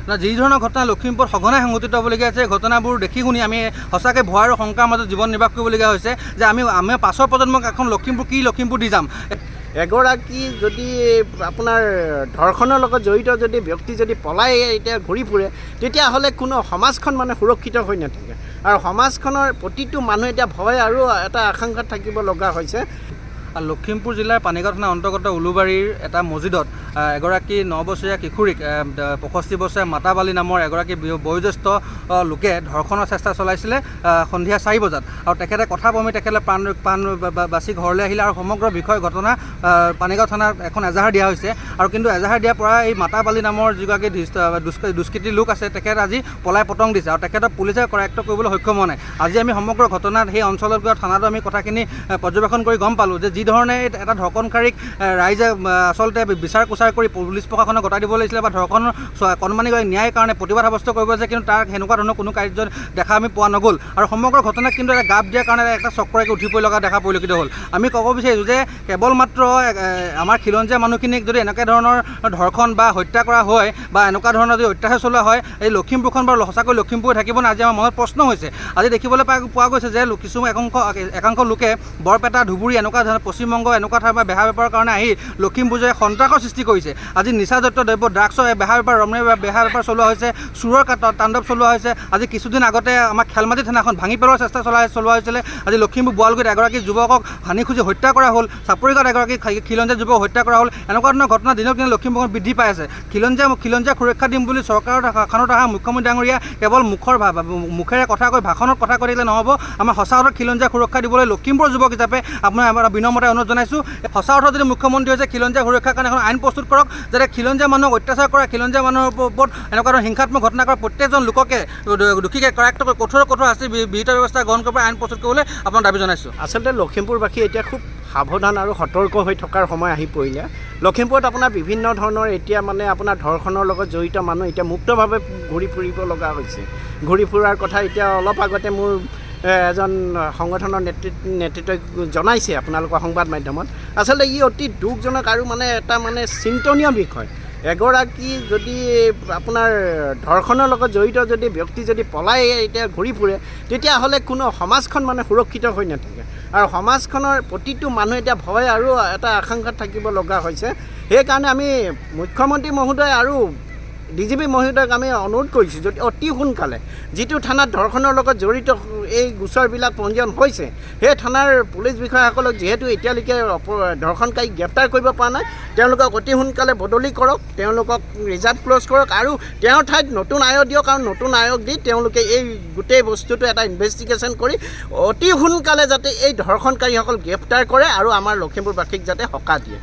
যি ধৰণৰ ঘটনা লখিমপুৰত সঘনাই সংঘটিত হ'বলগীয়া আছে, ঘটনাবোৰ দেখি শুনি আমি সঁচাকৈ ভয় আৰু শংকাৰ মাজত জীৱন নিৰ্বাহ কৰিবলগীয়া হৈছে যে আমি পাছৰ প্ৰজন্মক এখন লখিমপুৰ দি যাম। এগৰাকী যদি আপোনাৰ ধৰ্ষণৰ লগত জড়িত যদি ব্যক্তি যদি পলাই এতিয়া ঘূৰি ফুৰে, তেতিয়াহ'লে কোনো সমাজখন মানে সুৰক্ষিত হৈ নাথাকে আৰু সমাজখনৰ প্ৰতিটো মানুহ এতিয়া ভয় আৰু এটা আশংকাত থাকিব লগা হৈছে। লখিমপুৰ জিলাৰ পানীগাঁও থানাৰ অন্তৰ্গত উলুবাৰীৰ এটা মছজিদত এগৰাকী 9 বছৰীয়া কিশোৰীক 65 বছৰীয়া মাতাবালী নামৰ এগৰাকী বয়োজ্যেষ্ঠ লোকে ধৰ্ষণৰ চেষ্টা চলাইছিলে সন্ধিয়া 4 বজাত আৰু তেখেতে কথা পামি তেখেতে প্ৰাণ বাচি ঘৰলৈ আহিলে আৰু সমগ্ৰ বিষয় ঘটনা পানীগাঁও থানাত এখন এজাহাৰ দিয়া হৈছে আৰু কিন্তু এজাহাৰ দিয়াৰ পৰা এই মাতাবালী নামৰ যিগৰাকী দুষ্কৃতি লোক আছে তেখেত আজি পলাই পতং দিছে আৰু তেখেতক পুলিচে কৰায়ত্ব কৰিবলৈ সক্ষম হোৱা নাই। আজি আমি সমগ্ৰ ঘটনাত সেই অঞ্চলত গৈ থানাতো আমি কথাখিনি পৰ্যবেক্ষণ কৰি গম পালোঁ যে যি ধৰণে এটা ধৰ্ষণকাৰীক ৰাইজে আচলতে বিচাৰ কুচাৰ কৰি পুলিচ প্ৰশাসনক গতাই দিব লাগিছিলে বা ধৰ্ষণ কণমানি কৰি ন্যায়ৰ কাৰণে প্ৰতিবাদ সাব্যস্ত কৰিব লাগিছে, কিন্তু তাৰ সেনেকুৱা ধৰণৰ কোনো কাৰ্য দেখা আমি পোৱা নগ'ল আৰু সমগ্ৰ ঘটনাক কিন্তু এটা গাপ দিয়াৰ কাৰণে এটা চক্ৰকে উঠি পৰি লগা দেখা পৰিলক্ষিত হ'ল। আমি ক'ব বিচাৰিছোঁ যে কেৱল মাত্ৰ আমাৰ খিলঞ্জীয়া মানুহখিনিক যদি এনেকুৱা ধৰণৰ ধৰ্ষণ বা হত্যা কৰা হয় বা এনেকুৱা ধৰণৰ যদি অত্যাচাৰ চলোৱা হয়, এই লখিমপুৰখন বাৰু সঁচাকৈ লখিমপুৰ থাকিব নে? আজি আমাৰ মনত প্ৰশ্ন হৈছে। আজি দেখিবলৈ পোৱা গৈছে যে একাংশ লোকে বৰপেটা, ধুবুৰী এনেকুৱা ধৰণৰ পশ্চিমবংগ এনেকুৱা ঠাইৰ পৰা বেহা বেপাৰৰ কাৰণে আহি লখিমপুৰ যে সন্ত্ৰাসৰ সৃষ্টি কৰিছে। আজি নিচাযুক্ত দ্ৰব্য ড্ৰাগছৰ বেহা বেপাৰ, ৰমণীয় বেহা বেপাৰ চলোৱা হৈছে, চোৰৰ তাণ্ডৱ চলোৱা হৈছে। আজি কিছুদিন আগতে আমাৰ খেলমাটি থানাখন ভাঙি পেলোৱাৰ চেষ্টা চলোৱা হৈছিলে। আজি লখিমপুৰ বোৱালগুৰিত এগৰাকী যুৱকক হানি খুঁজি হত্যা কৰা হ'ল, চাপৰিঘাট এগৰাকী খিলঞ্জীয়া যুৱক হত্যা কৰা হ'ল। এনেকুৱা ধৰণৰ ঘটনা দিনক দিনে লখিমপুৰত বৃদ্ধি পাই আছে। খিলঞ্জীয়া সুৰক্ষা দিম বুলি চৰকাৰৰ কাণত অহা মুখ্যমন্ত্ৰী ডাঙৰীয়া কেৱল মুখেৰে কথা কৈ ভাষণত কথা কৈ থাকিলে নহ'ব। আমাৰ সঁচা অৰ্থত খিলঞ্জীয়া সুৰক্ষা দিবলৈ লখিমপুৰৰ যুৱক হিচাপে আমাৰ বিনম্ৰতাৰে অনুৰোধ জনাইছোঁ। সঁচা অৰ্থত যদি মুখ্যমন্ত্ৰী হৈছে খিলঞ্জীয়া সুৰক্ষাৰ কাৰণে এখন আইন প্ৰস্তুত কৰক, যাতে খিলঞ্জীয়া মানুহক অত্যাচাৰ কৰা, খিলঞ্জীয়া মানুহৰ ওপৰত এনেকুৱা ধৰণৰ হিংসাত্মক ঘটনা কৰা প্ৰত্যেকজন লোককে দোষীকে কৰায়ত্ব কৰি কঠোৰ শাস্তি বিহিত ব্যৱস্থা গ্ৰহণ কৰিব আইন প্ৰস্তুত কৰিবলৈ আপোনাৰ দাবী জনাইছোঁ। আচলতে লখিমপুৰবাসী এতিয়া খুব সাৱধান আৰু সতৰ্ক হৈ থকাৰ সময় আহি পৰিলে। লখিমপুৰত আপোনাৰ বিভিন্ন ধৰণৰ এতিয়া মানে আপোনাৰ ধৰ্ষণৰ লগত জড়িত মানুহ এতিয়া মুক্তভাৱে ঘূৰি ফুৰিব লগা হৈছে। ঘূৰি ফুৰাৰ কথা এতিয়া অলপ আগতে মোৰ এজন সংগঠনৰ নেতৃত্বই জনাইছে আপোনালোকৰ সংবাদ মাধ্যমত। আচলতে ই অতি দুখজনক আৰু এটা চিন্তনীয় বিষয়। এগৰাকী যদি আপোনাৰ ধৰ্ষণৰ লগত জড়িত যদি ব্যক্তি যদি পলাই এতিয়া ঘূৰি ফুৰে, তেতিয়াহ'লে কোনো সমাজখন সুৰক্ষিত হৈ নাথাকে আৰু সমাজখনৰ প্ৰতিটো মানুহ এতিয়া ভয় আৰু এটা আশংকাত থাকিব লগা হৈছে। সেইকাৰণে আমি মুখ্যমন্ত্ৰী মহোদয় আৰু DGP মহোদয়ক আমি অনুৰোধ কৰিছোঁ, যদি অতি সোনকালে যিটো থানাত ধৰ্ষণৰ লগত জড়িত এই গোচৰবিলাক পঞ্জীয়ন হৈছে, সেই থানাৰ পুলিচ বিষয়াসকলক যিহেতু এতিয়ালৈকে ধৰ্ষণকাৰীক গ্ৰেপ্তাৰ কৰিব পৰা নাই, তেওঁলোকক অতি সোনকালে বদলি কৰক, তেওঁলোকক ৰিজাৰ্ভ ক্ল'জ কৰক আৰু তেওঁৰ ঠাইত নতুন আয়োগ দিয়ক আৰু নতুন আয়োগ দি তেওঁলোকে এই গোটেই বস্তুটো এটা ইনভেষ্টিগেশ্যন কৰি অতি সোনকালে যাতে এই ধৰ্ষণকাৰীসকল গ্ৰেপ্তাৰ কৰে আৰু আমাৰ লখিমপুৰবাসীক যাতে সকাহ দিয়ে।